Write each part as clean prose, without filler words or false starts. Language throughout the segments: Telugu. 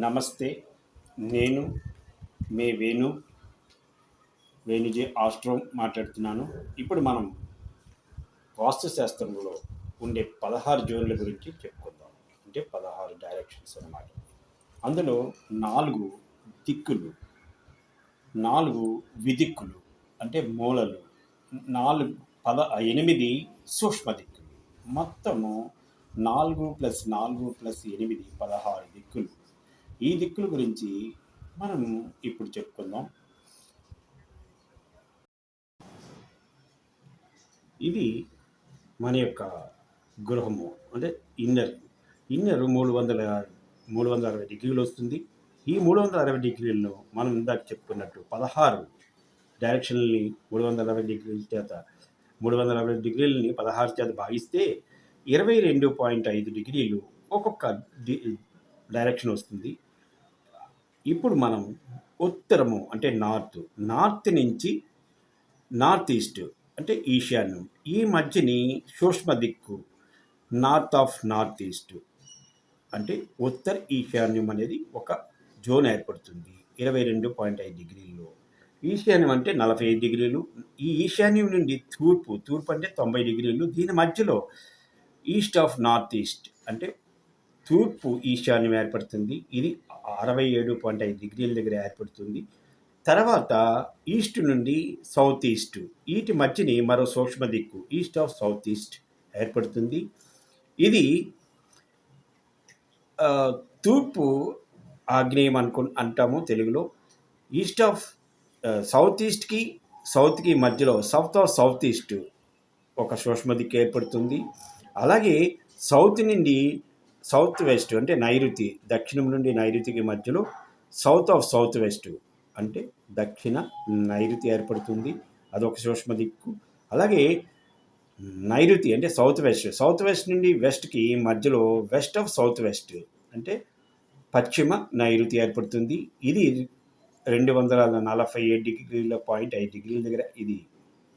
నమస్తే. నేను మీ వేణుజీ ఆస్ట్రో మాట్లాడుతున్నాను. ఇప్పుడు మనం వాస్తుశాస్త్రంలో ఉండే 16 జోన్ల గురించి చెప్పుకుందాం. అంటే 16 డైరెక్షన్స్ అన్నమాట. అందులో 4 దిక్కులు, 4 విదిక్కులు అంటే మూలలు, 8 సూక్ష్మ దిక్కులు. మొత్తము 4 + 4 + 8 16 దిక్కులు. ఈ దిక్కుల గురించి మనం ఇప్పుడు చెప్పుకుందాం. ఇది మన యొక్క గృహము అంటే ఇన్నర్ 360 డిగ్రీలు వస్తుంది. ఈ 360 డిగ్రీలను మనం ఇందాక చెప్పుకున్నట్టు 16 డైరెక్షన్ని 360 డిగ్రీలని 16 చేత భాగిస్తే 22.5 డిగ్రీలు ఒక్కొక్క డైరెక్షన్ వస్తుంది. ఇప్పుడు మనం ఉత్తరము అంటే నార్త్ నుంచి నార్త్ ఈస్ట్ అంటే ఈశాన్యం, ఈ మధ్యని సూక్ష్మ దిక్కు నార్త్ ఈస్ట్ అంటే ఉత్తర ఈశాన్యం అనేది ఒక జోన్ ఏర్పడుతుంది 22.5 డిగ్రీల్లో. ఈశాన్యం అంటే 45 డిగ్రీలు. ఈ ఈశాన్యం నుండి తూర్పు అంటే 90 డిగ్రీలు. దీని మధ్యలో ఈస్ట్ ఆఫ్ నార్త్ ఈస్ట్ అంటే తూర్పు ఈశాన్యం ఏర్పడుతుంది. ఇది 67.5 డిగ్రీల దగ్గర ఏర్పడుతుంది. తర్వాత ఈస్ట్ నుండి సౌత్ ఈస్ట్, వీటి మధ్యని మరో సూక్ష్మ దిక్కు ఈస్ట్ ఆఫ్ సౌత్ ఈస్ట్ ఏర్పడుతుంది. ఇది తూర్పు ఆగ్నేయం అంటాము తెలుగులో. ఈస్ట్ ఆఫ్ సౌత్ ఈస్ట్కి సౌత్కి మధ్యలో సౌత్ ఆఫ్ సౌత్ ఈస్ట్ ఒక సూక్ష్మ దిక్కు ఏర్పడుతుంది. అలాగే సౌత్ నుండి సౌత్ వెస్ట్ అంటే నైరుతి, దక్షిణం నుండి నైరుతికి మధ్యలో సౌత్ ఆఫ్ సౌత్ వెస్ట్ అంటే దక్షిణ నైరుతి ఏర్పడుతుంది, అదొక సూక్ష్మ దిక్కు. అలాగే నైరుతి అంటే సౌత్ వెస్ట్ నుండి వెస్ట్కి మధ్యలో వెస్ట్ ఆఫ్ సౌత్ వెస్ట్ అంటే పశ్చిమ నైరుతి ఏర్పడుతుంది. ఇది 247.5 డిగ్రీల దగ్గర ఇది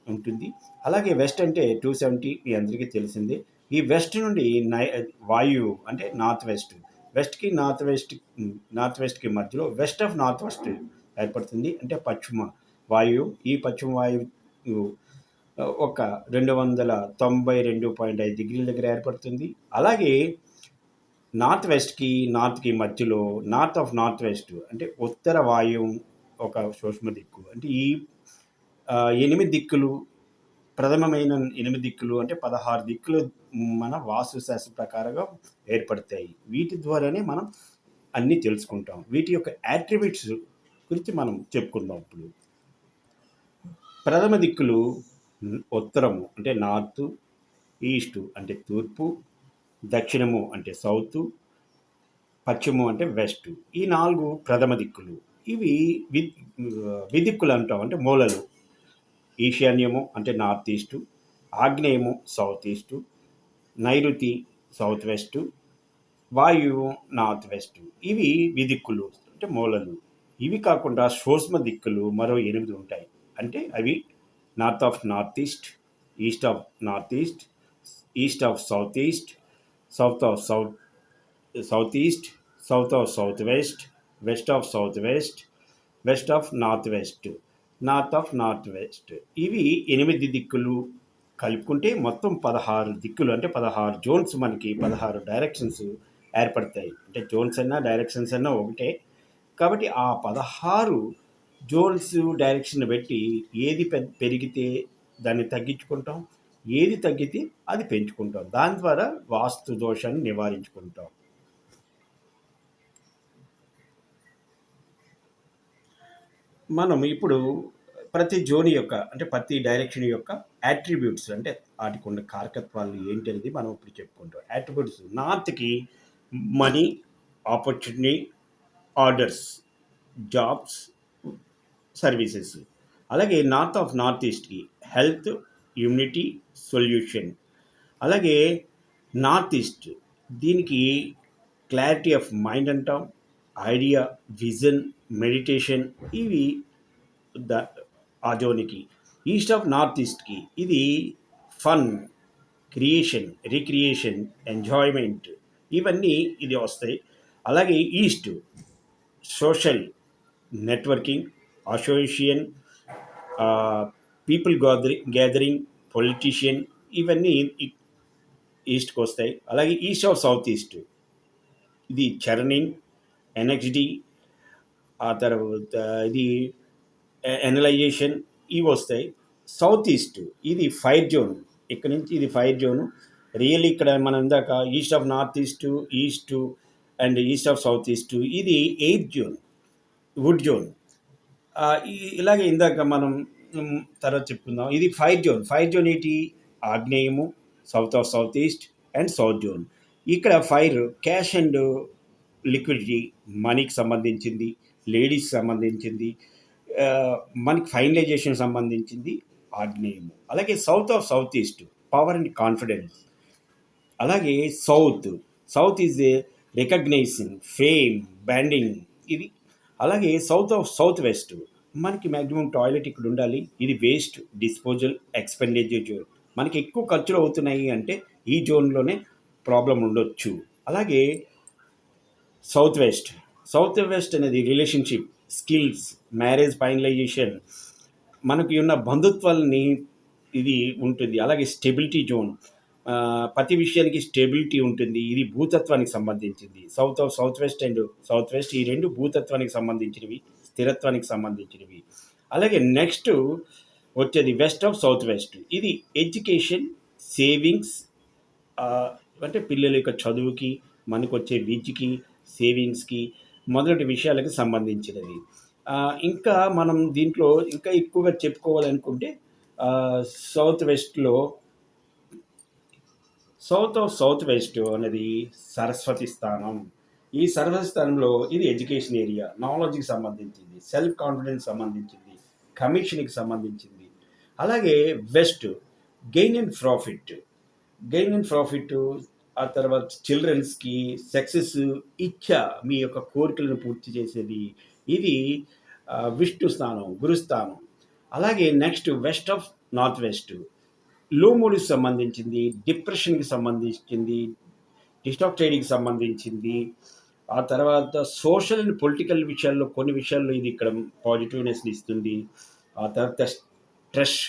ఉంటుంది. అలాగే వెస్ట్ అంటే 270 మీ అందరికీ తెలిసిందే. ఈ వెస్ట్ నుండి వాయువు అంటే వెస్ట్కి నార్త్ వెస్ట్కి మధ్యలో వెస్ట్ ఆఫ్ నార్త్ వెస్ట్ ఏర్పడుతుంది అంటే పశ్చిమ వాయువు. ఈ పశ్చిమ వాయువు ఒక 292.5 డిగ్రీల దగ్గర ఏర్పడుతుంది. అలాగే నార్త్కి మధ్యలో నార్త్ వెస్ట్ అంటే ఉత్తర వాయువు ఒక సూక్ష్మ దిక్కు. అంటే ఈ 8 దిక్కులు, ప్రథమమైన 8 దిక్కులు అంటే 16 దిక్కులు మన వాస్తుశాస్త్ర ప్రకారంగా ఏర్పడతాయి. వీటి ద్వారానే మనం అన్నీ తెలుసుకుంటాం. వీటి యొక్క యాట్రిబ్యూట్స్ గురించి మనం చెప్పుకుందాం. ఇప్పుడు ప్రథమ దిక్కులు ఉత్తరము అంటే నార్త్, ఈస్ట్ అంటే తూర్పు, దక్షిణము అంటే సౌత్, పశ్చిమము అంటే వెస్ట్. ఈ 4 ప్రథమ దిక్కులు. ఇవి విదిక్కులు అంటాం అంటే మూలలు. ఈశాన్యము అంటే నార్త్ ఈస్టు, ఆగ్నేయము సౌత్ ఈస్టు, నైరుతి సౌత్ వెస్ట్, వాయువు నార్త్ వెస్ట్. ఇవి విదిక్కులు అంటే మూలలు. ఇవి కాకుండా సూక్ష్మ దిక్కులు మరో 8 ఉంటాయి. అంటే అవి north of north east, east of north east, east of south east, south of south east, south of south west, west of south west, west of north west, north of north west. ఇవి 8 దిక్కులు కలుపుకుంటే మొత్తం 16 దిక్కులు అంటే 16 జోన్స్, మనకి 16 డైరెక్షన్స్ ఏర్పడతాయి. అంటే జోన్స్ అన్నా డైరెక్షన్స్ అన్నా ఒకటే. కాబట్టి ఆ 16 జోన్స్ డైరెక్షన్ బట్టి ఏది పెరిగితే దాన్ని తగ్గించుకుంటాం, ఏది తగ్గితే అది పెంచుకుంటాం. దాని ద్వారా వాస్తు దోషాన్ని నివారించుకుంటాం. మనం ఇప్పుడు ప్రతి జోన్ యొక్క అంటే ప్రతి డైరెక్షన్ యొక్క యాట్రిబ్యూట్స్ అంటే వాటికి ఉన్న కారకత్వాలు ఏంటి అనేది మనం ఇప్పుడు చెప్పుకుంటాం. యాట్రిబ్యూట్స్ నార్త్కి money, opportunity, orders, jobs, services. అలాగే నార్త్ ఈస్ట్కి హెల్త్, ఇమ్యూనిటీ, సొల్యూషన్. అలాగే నార్త్ ఈస్ట్ దీనికి క్లారిటీ ఆఫ్ మైండ్ అంటాం, ఐడియా, విజన్, మెడిటేషన్. ఇవి ఆ జోన్కి. ఈస్ట్ ఆఫ్ నార్త్ ఈస్ట్కి ఇది ఫన్, క్రియేషన్, రిక్రియేషన్, ఎంజాయ్మెంట్, ఇవన్నీ ఇది వస్తాయి. అలాగే east social networking, association, people gathering, politician, ఇవన్నీ ఈస్ట్కి వస్తాయి. అలాగే ఈస్ట్ ఆఫ్ సౌత్ ఈస్ట్ ఇది చర్నింగ్, ఎన్ఎక్స్డి, ఆ తర్వాత ఇది ఎనలైజేషన్, ఇవి వస్తాయి. సౌత్ ఈస్ట్ ఇది ఫైర్ జోన్. ఇక్కడ నుంచి ఇది ఫైర్ జోను. రియల్లీ ఇక్కడ మనం ఇందాక east of north east and east of south east ఇది ఎయిత్ జోన్, వుడ్ జోన్. ఇలాగే ఇందాక మనం తర్వాత చెప్పుకుందాం. ఇది ఫైర్ జోన్. ఫైర్ జోన్ ఏంటి? ఆగ్నేయము, south of south east and south zone. ఇక్కడ ఫైర్ క్యాష్ అండ్ లిక్విడిటీ, మనీకి సంబంధించింది, లేడీస్కి సంబంధించింది, మనకి ఫైనలైజేషన్ సంబంధించింది ఆగ్నేయము. అలాగే south of south east power and confidence. అలాగే south is a recognising, fame, branding ఇది. అలాగే సౌత్ ఆఫ్ సౌత్ వెస్ట్ మనకి మ్యాక్సిమం టాయిలెట్ ఇక్కడ ఉండాలి. ఇది వేస్ట్ డిస్పోజల్ ఎక్స్పెండిచర్ జోన్. మనకి ఎక్కువ ఖర్చులు అవుతున్నాయి అంటే ఈ జోన్లోనే ప్రాబ్లం ఉండొచ్చు. అలాగే సౌత్ వెస్ట్ అనేది రిలేషన్షిప్, స్కిల్స్, మ్యారేజ్ ఫైనలైజేషన్, మనకి ఉన్న బంధుత్వాలని ఇది ఉంటుంది. అలాగే స్టెబిలిటీ జోన్, ప్రతి విషయానికి స్టెబిలిటీ ఉంటుంది. ఇది భూతత్వానికి సంబంధించింది. సౌత్ ఆఫ్ సౌత్ వెస్ట్ ఈ రెండు భూతత్వానికి సంబంధించినవి, స్థిరత్వానికి సంబంధించినవి. అలాగే నెక్స్ట్ వచ్చేది వెస్ట్ ఆఫ్ సౌత్ వెస్ట్. ఇది ఎడ్యుకేషన్, సేవింగ్స్, అంటే పిల్లల యొక్క చదువుకి, మనకు వచ్చే విద్యకి, సేవింగ్స్కి, మొదటి విషయాలకు సంబంధించినది. ఇంకా మనం దీంట్లో ఇంకా ఎక్కువగా చెప్పుకోవాలనుకుంటే సౌత్ ఆఫ్ సౌత్ వెస్ట్ అనేది సరస్వతి స్థానం. ఈ సరస్వతి స్థానంలో ఇది ఎడ్యుకేషన్ ఏరియా, నాలెడ్జ్కి సంబంధించింది, సెల్ఫ్ కాన్ఫిడెన్స్ సంబంధించింది, కమిషన్కి సంబంధించింది. అలాగే వెస్ట్ గెయిన్ అండ్ ప్రాఫిట్, ఆ తర్వాత చిల్డ్రన్స్కి సక్సెస్, ఇచ్ఛ, మీ యొక్క కోరికలను పూర్తి చేసేది. ఇది విష్ణు స్థానం, గురుస్థానం. అలాగే next west of north west లో మూడ్కి సంబంధించింది, డిప్రెషన్కి సంబంధించింది, డిస్టాక్టైడ్కి సంబంధించింది. ఆ తర్వాత సోషల్ అండ్ పొలిటికల్ విషయాల్లో కొన్ని విషయాల్లో ఇది ఇక్కడ పాజిటివ్నెస్ని ఇస్తుంది. ఆ తర్వాత స్ట్రెస్,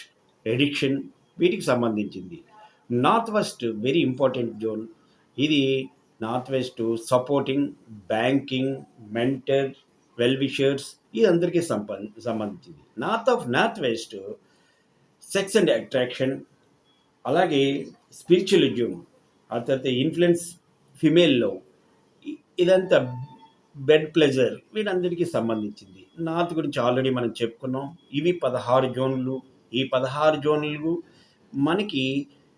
ఎడిక్షన్, వీటికి సంబంధించింది. North west very important zone. ఇది north west supporting, banking, mentor, well wishers, ఇది అందరికీ సంబంధించింది. North west sex and attraction, అలాగే స్పిరిచువలిజం, ఆ తర్వాత ఇన్ఫ్లుయెన్స్, ఫిమేల్లో, ఇదంతా బెడ్ ప్లెజర్, వీరందరికీ సంబంధించింది. నార్త్ గురించి ఆల్రెడీ మనం చెప్పుకున్నాం. ఇవి 16 జోన్లు. ఈ 16 జోన్లు మనకి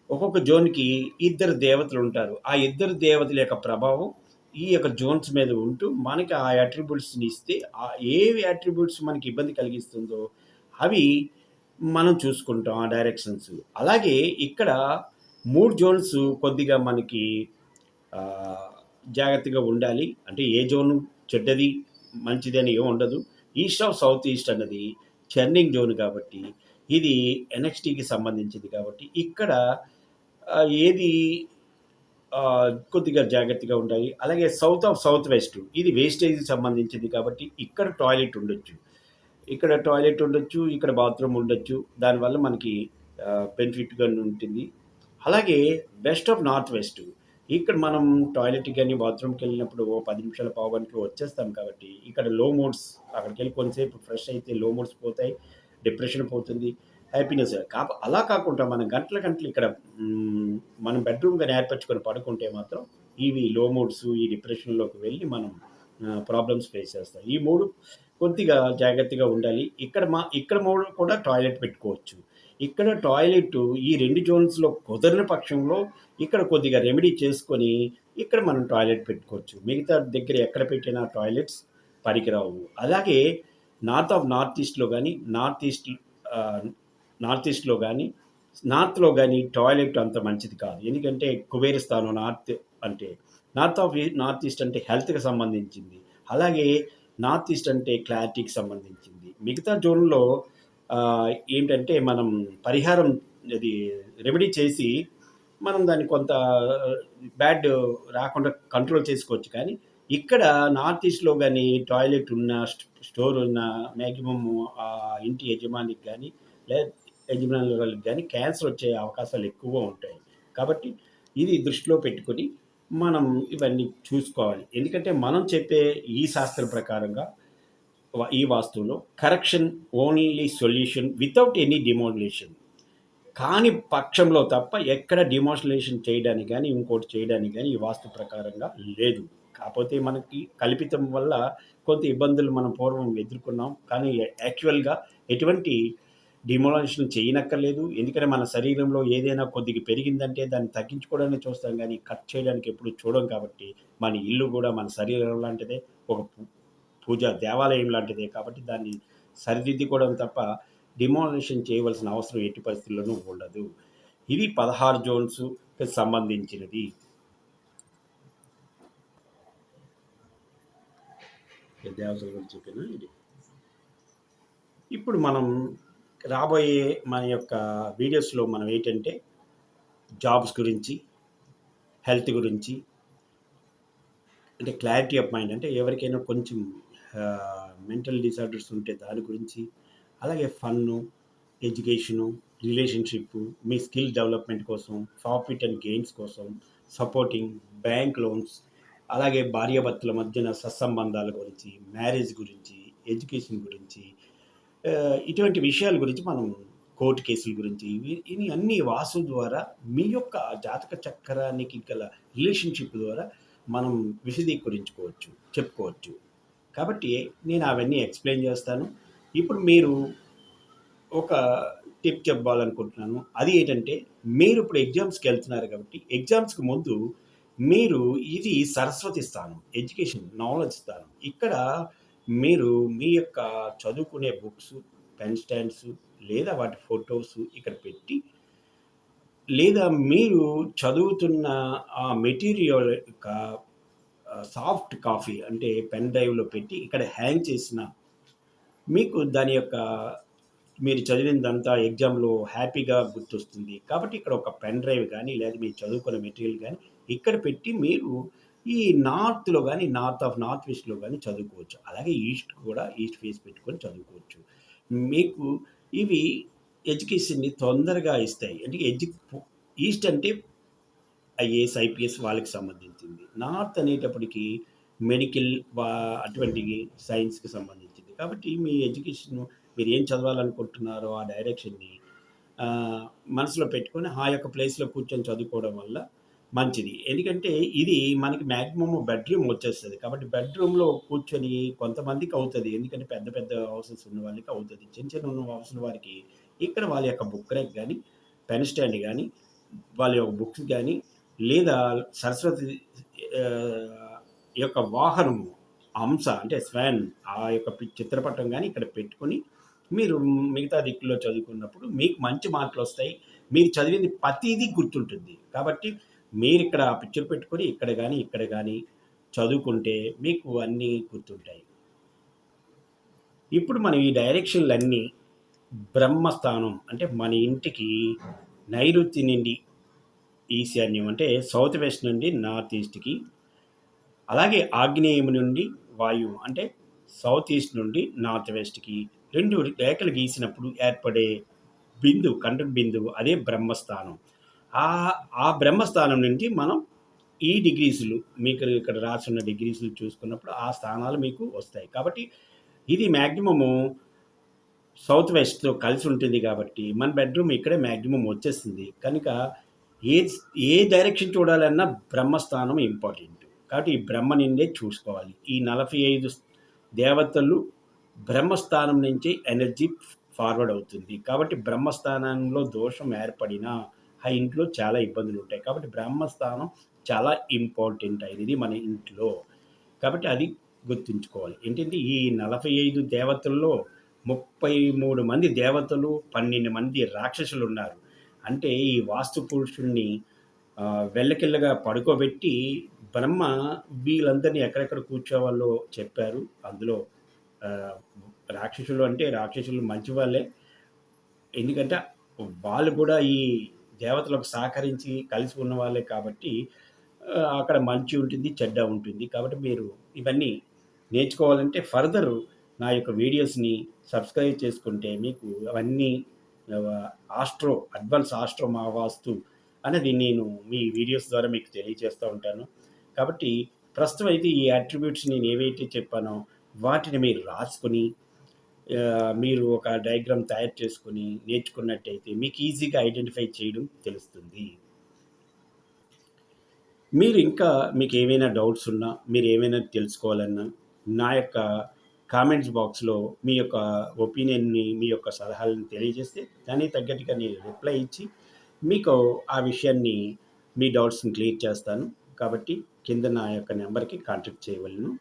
ఒక్కొక్క జోన్కి 2 దేవతలు ఉంటారు. ఆ 2 దేవతల యొక్క ప్రభావం ఈ యొక్క జోన్స్ మీద ఉంటూ మనకి ఆ అట్రిబ్యూట్స్ని ఇస్తే, ఏ అట్రిబ్యూట్స్ మనకి ఇబ్బంది కలిగిస్తుందో అవి మనం చూసుకుంటాం, ఆ డైరెక్షన్స్. అలాగే ఇక్కడ 3 జోన్స్ కొద్దిగా మనకి జాగ్రత్తగా ఉండాలి. అంటే ఏ జోన్ చెడ్డది మంచిది అని ఏమి ఉండదు. ఈస్ట్ ఆఫ్ సౌత్ ఈస్ట్ అన్నది చర్నింగ్ జోన్ కాబట్టి, ఇది ఎన్ఎక్స్టీకి సంబంధించింది కాబట్టి ఇక్కడ ఏది కొద్దిగా జాగ్రత్తగా ఉండాలి. అలాగే సౌత్ ఆఫ్ సౌత్ వెస్ట్ ఇది వేస్టేజ్కి సంబంధించింది కాబట్టి ఇక్కడ టాయిలెట్ ఉండొచ్చు, ఇక్కడ బాత్రూమ్ ఉండొచ్చు. దానివల్ల మనకి బెనిఫిట్గా ఉంటుంది. అలాగే వెస్ట్ ఆఫ్ నార్త్ వెస్ట్ ఇక్కడ మనం టాయిలెట్కి కానీ బాత్రూమ్కి వెళ్ళినప్పుడు 10 నిమిషాల పావుగంటలో వచ్చేస్తాం కాబట్టి ఇక్కడ లో మూడ్స్, అక్కడికి వెళ్ళి కొంతసేపు ఫ్రెష్ అయితే లో మూడ్స్ పోతాయి, డిప్రెషన్ పోతుంది, హ్యాపీనెస్. అలా కాకుండా మనం గంటలు ఇక్కడ మనం బెడ్రూమ్ కానీ ఏర్పరచుకొని పడుకుంటే మాత్రం ఇవి లో మూడ్స్, ఈ డిప్రెషన్లోకి వెళ్ళి మనం ప్రాబ్లమ్స్ ఫేస్ చేస్తాం. ఈ 3 కొద్దిగా జాగ్రత్తగా ఉండాలి. ఇక్కడ 3 కూడా టాయిలెట్ పెట్టుకోవచ్చు. ఇక్కడ టాయిలెట్ ఈ 2 జోన్స్లో కుదరని పక్షంలో ఇక్కడ కొద్దిగా రెమెడీ చేసుకొని ఇక్కడ మనం టాయిలెట్ పెట్టుకోవచ్చు. మిగతా దగ్గర ఎక్కడ పెట్టినా టాయిలెట్స్ పనికిరావు. అలాగే నార్త్ ఈస్ట్లో కానీ నార్త్లో కానీ టాయిలెట్ అంత మంచిది కాదు. ఎందుకంటే కుబేర స్థానం అంటే నార్త్ ఈస్ట్ అంటే హెల్త్కి సంబంధించింది. అలాగే నార్త్ ఈస్ట్ అంటే క్లారిటీకి సంబంధించింది. మిగతా జోన్లో ఏంటంటే మనం పరిహారం అది రెమెడీ చేసి మనం దాన్ని కొంత బ్యాడ్ రాకుండా కంట్రోల్ చేసుకోవచ్చు. కానీ ఇక్కడ నార్త్ ఈస్ట్‌లో గాని టాయిలెట్ ఉన్న, స్టోర్ ఉన్న మాక్సిమమ్ ఇంటి యజమానికి గాని, లేదా యజమానురాలికి గాని క్యాన్సర్ వచ్చే అవకాశాలు ఎక్కువగా ఉంటాయి. కాబట్టి ఇది దృష్టిలో పెట్టుకొని మనం ఇవన్నీ చూసుకోవాలి. ఎందుకంటే మనం చెప్పే ఈ శాస్త్రం ప్రకారంగా ఈ వాస్తువులో correction only solution without any demodulation. కాని పక్షంలో తప్ప ఎక్కడ డిమోన్‌స్ట్రేషన్ చేయడానికి గాని, ఇంకోటి చేయడానికి గాని ఈ వాస్తు ప్రకారంగా లేదు. కాపోతే మనకి కల్పితం వల్ల కొంత ఇబ్బందులు మనం పూర్వం ఎదుర్కొన్నాం. కానీ యాక్చువల్‌గా ఎటువంటి డిమోలేషన్ చేయనక్కర్లేదు. ఎందుకంటే మన శరీరంలో ఏదైనా కొద్దిగా పెరిగిందంటే దాన్ని తగ్గించుకోవడానికే చూస్తాం గానీ, కట్ చేయడానికి ఎప్పుడు చూడం కాబట్టి, మన ఇల్లు గూడా మన శరీరం లాంటిదే. ఒక పూజా దేవాలయం లాంటిదే కాబట్టి దాన్ని సరిదిద్దుకోవడం తప్ప డిమాలిషన్ చేయవలసిన అవసరం ఎట్టి పరిస్థితుల్లోనూ ఉండదు. ఇది 16 జోన్స్‌కి సంబంధించినది. దేవతల గురించి చెప్పిన ఇది. ఇప్పుడు మనం రాబోయే మన యొక్క వీడియోస్‌లో మనం ఏంటంటే జాబ్స్ గురించి, హెల్త్ గురించి, అంటే క్లారిటీ ఆఫ్ మైండ్ అంటే ఎవరికైనా కొంచెం మెంటల్ డిసార్డర్స్ ఉంటే దాని గురించి, అలాగే ఫన్ను, ఎడ్యుకేషను, రిలేషన్‌షిప్పు, మీ స్కిల్ డెవలప్‌మెంట్ కోసం, ప్రాఫిట్ అండ్ గెయిన్స్ కోసం, సపోర్టింగ్, బ్యాంక్ లోన్స్, అలాగే భార్యాభర్తల మధ్యన సత్సంబంధాల గురించి, మ్యారేజ్ గురించి, ఎడ్యుకేషన్ గురించి, ఇటువంటి విషయాల గురించి మనం కోర్ట్ కేసుల గురించి ఇవి అన్నీ వాస్తు ద్వారా మీ యొక్క జాతక చక్రానికి గల రిలేషన్‌షిప్ ద్వారా మనం విశదీకరించుకోవచ్చు, చెప్పుకోవచ్చు. కాబట్టి నేను అవన్నీ ఎక్స్‌ప్లెయిన్ చేస్తాను. ఇప్పుడు మీరు ఒక టిప్ చెప్పాలనుకుంటున్నాను. అది ఏంటంటే, మీరిప్పుడు ఎగ్జామ్స్‌కెళ్తున్నారు కాబట్టి, ఎగ్జామ్స్‌కి ముందు మీరు ఇది సరస్వతి స్థానం. ఎడ్యుకేషన్, నాలెడ్జ్ స్థానం. ఇక్కడ మీరు మీ యొక్క చదువుకునే బుక్సు, పెన్ స్టాండ్సు లేదా వాటి ఫోటోసు ఇక్కడ పెట్టి, లేదా మీరు చదువుతున్న ఆ మెటీరియల్ యొక్క సాఫ్ట్ కాపీ అంటే పెన్ డ్రైవ్‌లో పెట్టి ఇక్కడ హ్యాంగ్ చేసిన మీకు దాని యొక్క మీరు చదివినదంతా ఎగ్జామ్‌లో హ్యాపీగా గుర్తొస్తుంది. కాబట్టి ఇక్కడ ఒక పెన్ డ్రైవ్ గానీ, లేదా మీరు చదువుకున్న మెటీరియల్ గానీ, ఇక్కడ పెట్టి మీరు ఈ నార్త్‌లో గానీ, నార్త్ ఈస్ట్‌లో గానీ చదువుకోవచ్చు. అలాగే ఈస్ట్ కూడా ఈస్ట్ ఫేస్ పెట్టుకొని చదువుకోవచ్చు. మీకు ఇవి ఎడ్యుకేషన్‌ని తొందరగా ఇస్తాయి. అంటే ఈస్ట్ అంటే ఐఏఎస్, ఐపీఎస్ వాళ్ళకి సంబంధించింది. నార్త్ అనేటప్పటికి మెడికల్ అటువంటి సైన్స్‌కి సంబంధించింది. కాబట్టి మీ ఎడ్యుకేషను మీరు ఏం చదవాలనుకుంటున్నారో ఆ డైరెక్షన్‌ని మనసులో పెట్టుకొని ఆ యొక్క ప్లేస్‌లో కూర్చొని చదువుకోవడం వల్ల మంచిది. ఎందుకంటే ఇది మనకి మాక్సిమమ్ బెడ్‌రూమ్ వచ్చేస్తది. కాబట్టి బెడ్‌రూమ్‌లో కూర్చొని కొంతమందికి అవుతది. ఎందుకంటే పెద్ద పెద్ద హౌసెస్ ఉన్న వాళ్ళకి అవుతది. చిన్న చిన్న ఉన్న హౌసుల వారికి ఇక్కడ వాళ్ళ యొక్క బుక్ ర్యాక్ గాని, పెన్ స్టాండ్ గాని, వాళ్ళ యొక్క బుక్స్ గాని లేదా సరస్వతి యొక్క వాహనము అంశ అంటే స్వాన్ ఆ యొక్క చిత్రపటం గాని ఇక్కడ పెట్టుకొని మీరు మిగతా దిక్కుల్లో చదువుకున్నప్పుడు మీకు మంచి మార్కులొస్తాయి. మీరు చదివింది ప్రతీదీ గుర్తుంటుంది. కాబట్టి మీరిక్కడ ఆ పిక్చర్ పెట్టుకొని ఇక్కడ గాని, ఇక్కడ గాని చదువుకుంటే మీకు అన్నీ గుర్తుంటాయి. ఇప్పుడు మనం ఈ డైరెక్షన్‌లన్నీ బ్రహ్మస్థానం అంటే మన ఇంటికి నైరుతి నుండి ఈశాన్యం అంటే సౌత్ వెస్ట్ నుండి నార్త్ ఈస్ట్‌కి, అలాగే ఆగ్నేయం నుండి వాయువు అంటే సౌత్ ఈస్ట్ నుండి నార్త్ వెస్ట్‌కి 2 రేఖలు గీసినప్పుడు ఏర్పడే బిందువు, కంటక బిందువు అదే బ్రహ్మస్థానం. ఆ బ్రహ్మస్థానం నుంచి మనం ఈ డిగ్రీసులు మీకు ఇక్కడ రాసున్న డిగ్రీసులు చూసుకున్నప్పుడు ఆ స్థానాలు మీకు వస్తాయి. కాబట్టి ఇది మాక్సిమము సౌత్ వెస్ట్‌లో కలిసి ఉంటుంది కాబట్టి, మన బెడ్‌రూమ్ ఇక్కడే మాక్సిమం వచ్చేస్తుంది. కనుక ఏ ఏ డైరెక్షన్ చూడాలన్నా బ్రహ్మస్థానం ఇంపార్టెంట్. కాబట్టి ఈ బ్రహ్మ నిండే చూసుకోవాలి. ఈ 45 దేవతలు బ్రహ్మస్థానం నుంచి ఎనర్జీ ఫార్వర్డ్ అవుతుంది. కాబట్టి బ్రహ్మస్థానంలో దోషం ఏర్పడినా, ఆ ఇంట్లో చాలా ఇబ్బందులుంటాయి. కాబట్టి బ్రహ్మస్థానం చాలా ఇంపార్టెంట్ అయినది మన ఇంట్లో. కాబట్టి అది గుర్తుంచుకోవాలి. ఏంటంటే ఈ 45 దేవతల్లో 33 మంది దేవతలు, 12 మంది రాక్షసులున్నారు. అంటే ఈ వాస్తు పురుషుడిని వెల్లకిల్లగా పడుకోబెట్టి బ్రహ్మ వీళ్ళందరినీ ఎక్కడెక్కడ కూర్చోవాలో చెప్పారు. అందులో ఆహ్, రాక్షసులు అంటే రాక్షసులు మంచివాళ్ళే. ఎందుకంటే వాళ్ళు కూడా ఈ దేవతలకు సహకరించి కలిసి ఉన్నవాళ్ళే కాబట్టి అక్కడ మంచి ఉంటుంది, చెడ్డ ఉంటుంది. కాబట్టి మీరు ఇవన్నీ నేర్చుకోవాలంటే ఫర్దరు నా యొక్క వీడియోస్‌ని సబ్స్క్రైబ్ చేసుకుంటే మీకు అవన్నీ ఆహ్, అడ్వాన్స్ ఆస్ట్రో మా వాస్తు అనేది నేను మీ వీడియోస్ ద్వారా మీకు తెలియజేస్తూ ఉంటాను. కాబట్టి ప్రస్తుతం అయితే ఈ అట్రిబ్యూట్స్ నేను ఏవైతే చెప్పానో వాటిని మీరు రాసుకొని మీరు ఒక డయాగ్రామ్ తయారు చేసుకొని నేర్చుకున్నట్టయితే మీకు ఈజీగా ఐడెంటిఫై చేయడం తెలుస్తుంది. మీరు ఇంకా మీకేమైనా డౌట్స్ ఉన్నా, మీరేమైనా తెలుసుకోవాలన్నా, నా యొక్క కామెంట్స్ బాక్స్‌లో మీ యొక్క ఒపీనియన్‌ని, మీ యొక్క సలహాలను తెలియజేస్తే, దానికి తగ్గట్టుగా నేను రిప్లై ఇచ్చి, మీకు ఆ విషయాన్ని మీ డౌట్స్‌ని క్లియర్ చేస్తాను. కాబట్టి కింద నా యొక్క నంబర్‌కి కాంటాక్ట్ చేయవలెను.